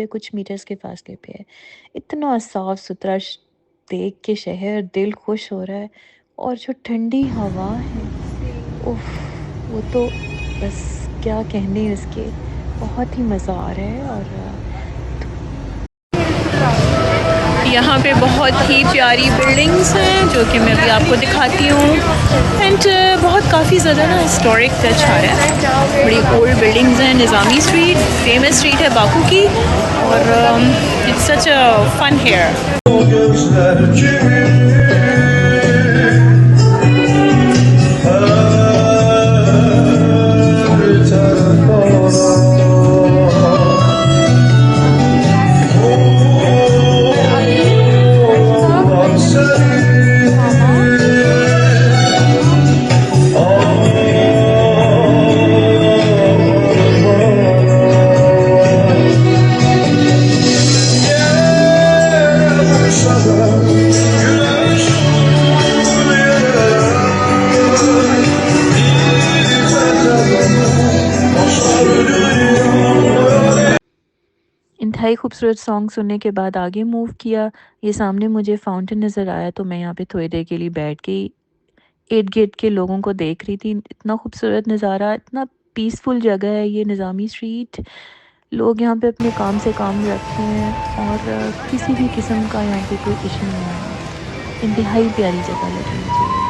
पे कुछ मीटर्स के फासले पे है। इतना साफ़ सुथरा देख के शहर दिल खुश हो रहा है, और जो ठंडी हवा है, उफ़! वो तो बस क्या कहने उसके, बहुत ही मज़ा आ रहा है। और यहाँ पे बहुत ही प्यारी बिल्डिंग्स हैं जो कि मैं अभी आपको दिखाती हूँ। एंड बहुत काफ़ी ज़्यादा ना हिस्टोरिक टच आ रहा है। बड़ी ओल्ड बिल्डिंग्स हैं। निज़ामी स्ट्रीट फेमस स्ट्रीट है बाकू की, और it's such a fun here. इंतहाई खूबसूरत सॉन्ग सुनने के बाद आगे मूव किया। ये सामने मुझे फाउंटेन नज़र आया, तो मैं यहाँ पे थोड़ी देर के लिए बैठ गई। 8 गेट के लोगों को देख रही थी। इतना खूबसूरत नज़ारा, इतना पीसफुल जगह है ये निज़ामी स्ट्रीट। लोग यहाँ पे अपने काम से काम रखते हैं, और किसी भी किस्म का यहाँ पे कोई इशू नहीं है। इंतहाई प्यारी जगह लगी मुझे ये।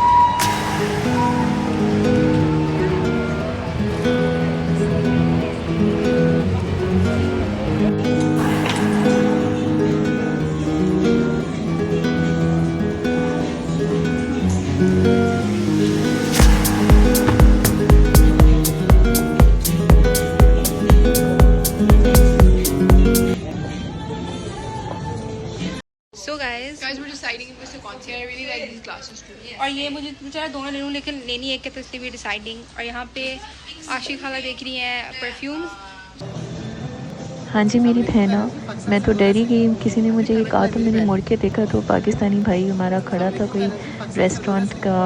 So guys we're deciding if this कौन सी है. I really like these glasses too. और ये मुझे चाहे दोनों ले लूँ, लेकिन लेनी एक है तो इसलिए भी डिसाइडिंग. और यहाँ पे आशिक खाला देख रही है परफ्यूम. हाँ जी, मेरी बहना, मैं तो डर ही गई। किसी ने मुझे ये कहा तो मैंने मुड़ के देखा तो पाकिस्तानी भाई हमारा खड़ा था कोई रेस्टोरेंट का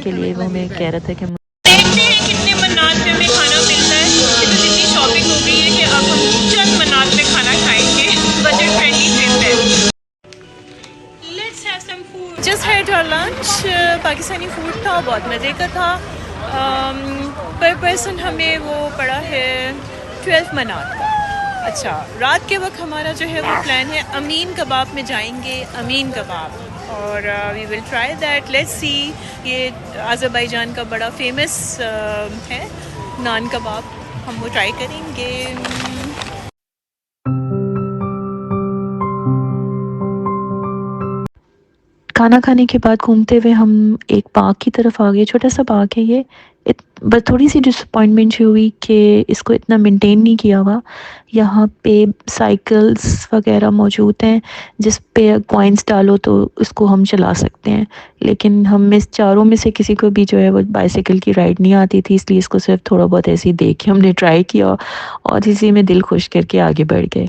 के लिए। वो हमें कह रहा था कि देखते हैं कितने मन्नात में हमें खाना मिलता है। तो जितनी शॉपिंग हो गई है कि अब हम चंद मन्नात में खाना खाएंगे। बजट फ्रेंडली ट्रिप है। Let's have some food. Just had our lunch. Pakistani food था, बहुत मज़े का था। पर पर्सन हमें वो पड़ा है 12 मन्नात का। अच्छा, रात के वक्त हमारा जो है वो प्लान है अमीन कबाब में जाएंगे। अमीन कबाब, और we will try that. Let's see. ये अज़रबैजान का बड़ा फेमस है नान कबाब, हम वो ट्राई करेंगे। खाना खाने के बाद घूमते हुए हम एक पार्क की तरफ आ गए। छोटा सा पार्क है ये। बस थोड़ी सी डिसअपॉइंटमेंट हुई कि इसको इतना मेंटेन नहीं किया हुआ। यहाँ पे साइकिल्स वगैरह मौजूद हैं जिस पे कॉइन्स डालो तो उसको हम चला सकते हैं, लेकिन हम में चारों में से किसी को भी जो है वो बाइसाइकिल की राइड नहीं आती थी, इसलिए इसको सिर्फ थोड़ा बहुत ऐसे ही देख के हमने ट्राई किया और इसी में दिल खुश करके आगे बढ़ गए।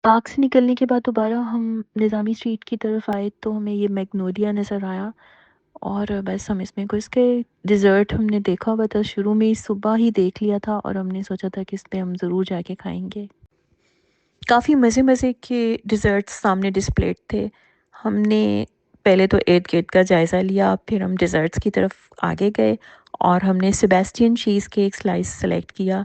पार्क से निकलने के बाद दोबारा हम निज़ामी स्ट्रीट की तरफ आए तो हमें ये मैग्नोलिया नज़र आया, और बस हम इसमें को इसके डिज़र्ट हमने देखा हुआ था, शुरू में ही सुबह ही देख लिया था और हमने सोचा था कि इस पे हम ज़रूर जाके खाएंगे। काफ़ी मज़े मज़े के डिज़र्ट्स सामने डिस्प्लेड थे। हमने पहले तो 8 गेट का जायज़ा लिया, फिर हम डिज़र्ट्स की तरफ आगे गए और हमने Sebastian cheese cake slice select किया।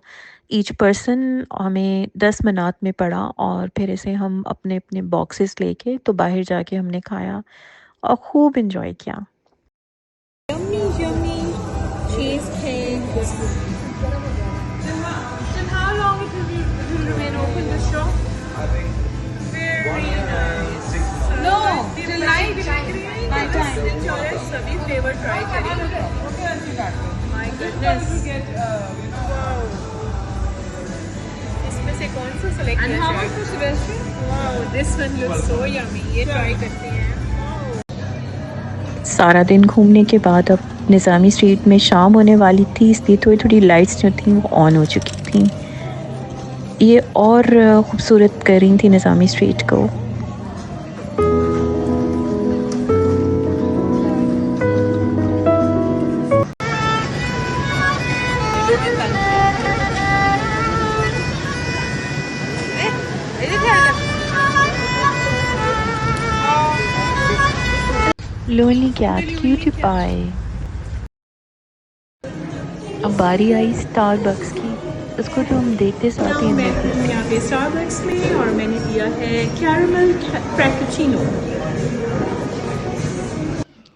ईच पर्सन हमें 10 मनात में पड़ा, और फिर इसे हम अपने अपने बॉक्सेस लेके तो बाहर जाके हमने खाया और खूब इंजॉय किया। Yummy, yummy cheesecake. And how long it will remain open, this shop? Very nice. No, till night. Night time. Enjoy सभी flavor try करेंगे. My goodness. Wow. इसमें से कौन सा select किया? And how much for Sebastian? Wow, this one looks so yummy. ये try करते हैं. सारा दिन घूमने के बाद अब निज़ामी स्ट्रीट में शाम होने वाली थी, इसलिए थोड़ी-थोड़ी लाइट्स जो थीं वो ऑन हो चुकी थीं। ये और ख़ूबसूरत कर रही थी निज़ामी स्ट्रीट को। Lonely cat cutie pie. अब बारी आई स्टारबक्स की, उसको तो हम देखते साथ ही मैं हूँ यहाँ पे स्टारबक्स में और मैंने लिया है कैरमल फ्रैपेचिनो।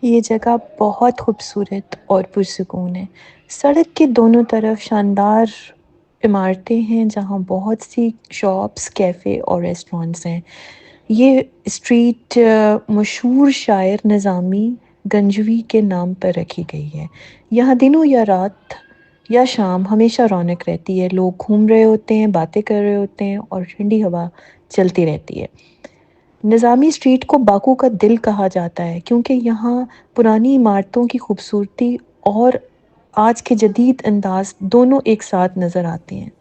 ये जगह बहुत खूबसूरत और पुरसुकून है। सड़क के दोनों तरफ शानदार इमारतें हैं जहाँ बहुत सी शॉप्स, कैफ़े और रेस्टोरेंट्स हैं। ये स्ट्रीट मशहूर शायर निज़ामी गंजवी के नाम पर रखी गई है। यहाँ दिनों या रात या शाम हमेशा रौनक रहती है। लोग घूम रहे होते हैं, बातें कर रहे होते हैं और ठंडी हवा चलती रहती है। निज़ामी स्ट्रीट को बाकू का दिल कहा जाता है क्योंकि यहाँ पुरानी इमारतों की खूबसूरती और आज के जदीद अंदाज़ दोनों एक साथ नज़र आते हैं।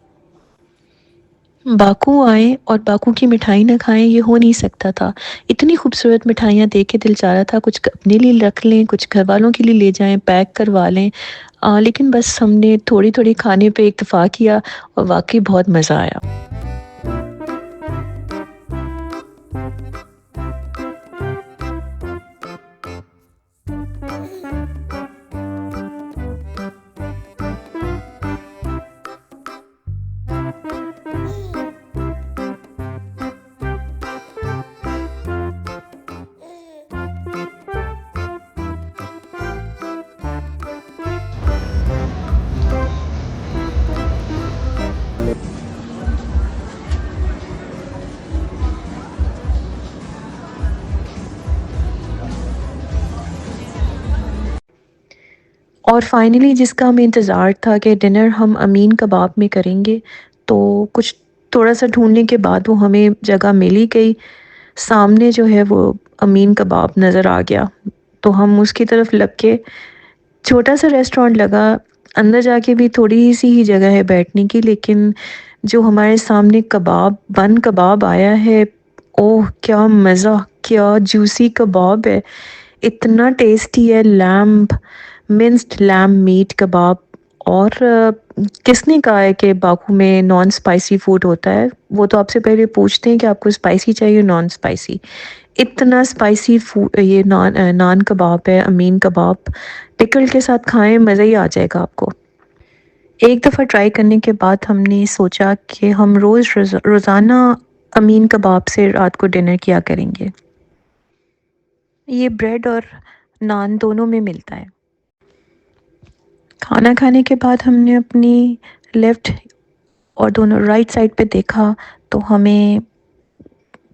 बाकू आएँ और बाकू की मिठाई ना खाएँ, ये हो नहीं सकता था। इतनी खूबसूरत मिठाइयाँ देख के दिल चाह रहा था कुछ अपने लिए रख लें, कुछ घरवालों के लिए ले जाएँ, पैक करवा लें। लेकिन बस हमने थोड़ी-थोड़ी खाने पे इत्तेफ़ाक किया और वाक़ई बहुत मज़ा आया। और फाइनली जिसका हमें इंतज़ार था कि डिनर हम अमीन कबाब में करेंगे, तो कुछ थोड़ा-सा ढूँढने के बाद वो हमें जगह मिल ही गई। सामने जो है वो अमीन कबाब नज़र आ गया, तो हम उसकी तरफ लग के छोटा-सा रेस्टोरेंट लगा। अंदर जाके भी थोड़ी-सी ही जगह है बैठने की, लेकिन जो हमारे सामने बन कबाब आया है, ओह! क्या मज़ा, क्या जूसी कबाब है। इतना टेस्टी है मिंस्ड लैम्ब मीट कबाब। और किसने कहा है कि बाकू में नॉन स्पाइसी फूड होता है? वो तो आपसे पहले पूछते हैं कि आपको स्पाइसी चाहिए नॉन स्पाइसी। इतना स्पाइसी ये नान कबाब है, अमीन कबाब। पिकल के साथ खाएँ, मज़ा ही आ जाएगा आपको। एक दफ़ा ट्राई करने के बाद हमने सोचा कि हम रोज़ाना अमीन कबाब से रात को डिनर किया करेंगे। ये ब्रेड और नान दोनों में मिलता है। खाना खाने के बाद हमने अपनी लेफ़्ट और दोनों राइट साइड पे देखा, तो हमें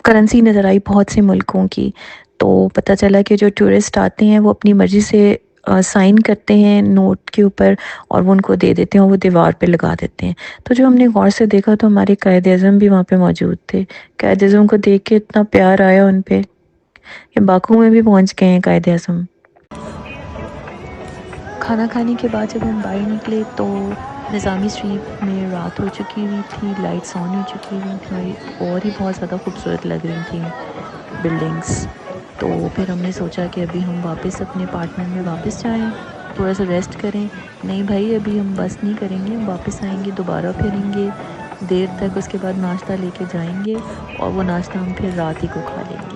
करेंसी नज़र आई बहुत से मुल्कों की। तो पता चला कि जो टूरिस्ट आते हैं वो अपनी मर्ज़ी से साइन करते हैं नोट के ऊपर और वो उनको दे देते हैं और वो दीवार पे लगा देते हैं। तो जो हमने गौर से देखा तो हमारे कायद-ए-आज़म भी वहाँ पे मौजूद थे। कायद-ए-आज़म को देख के इतना प्यार आया उन पे कि बाकू में भी पहुँच गए हैं कायद-ए-आज़म। खाना खाने के बाद जब हम बाहर निकले तो निज़ामी स्ट्रीट में रात हो चुकी हुई थी, लाइट्स ऑन हो चुकी हुई थी और ही बहुत ज़्यादा खूबसूरत लग रही थी बिल्डिंग्स। तो फिर हमने सोचा कि अभी हम वापस अपने अपार्टमेंट में वापस जाएं, थोड़ा सा रेस्ट करें। नहीं भाई, अभी हम बस नहीं करेंगे, हम वापस आएंगे, दोबारा फिरेंगे देर तक, उसके बाद नाश्ता लेके जाएंगे और वो नाश्ता हम फिर रात ही को खा लेंगे।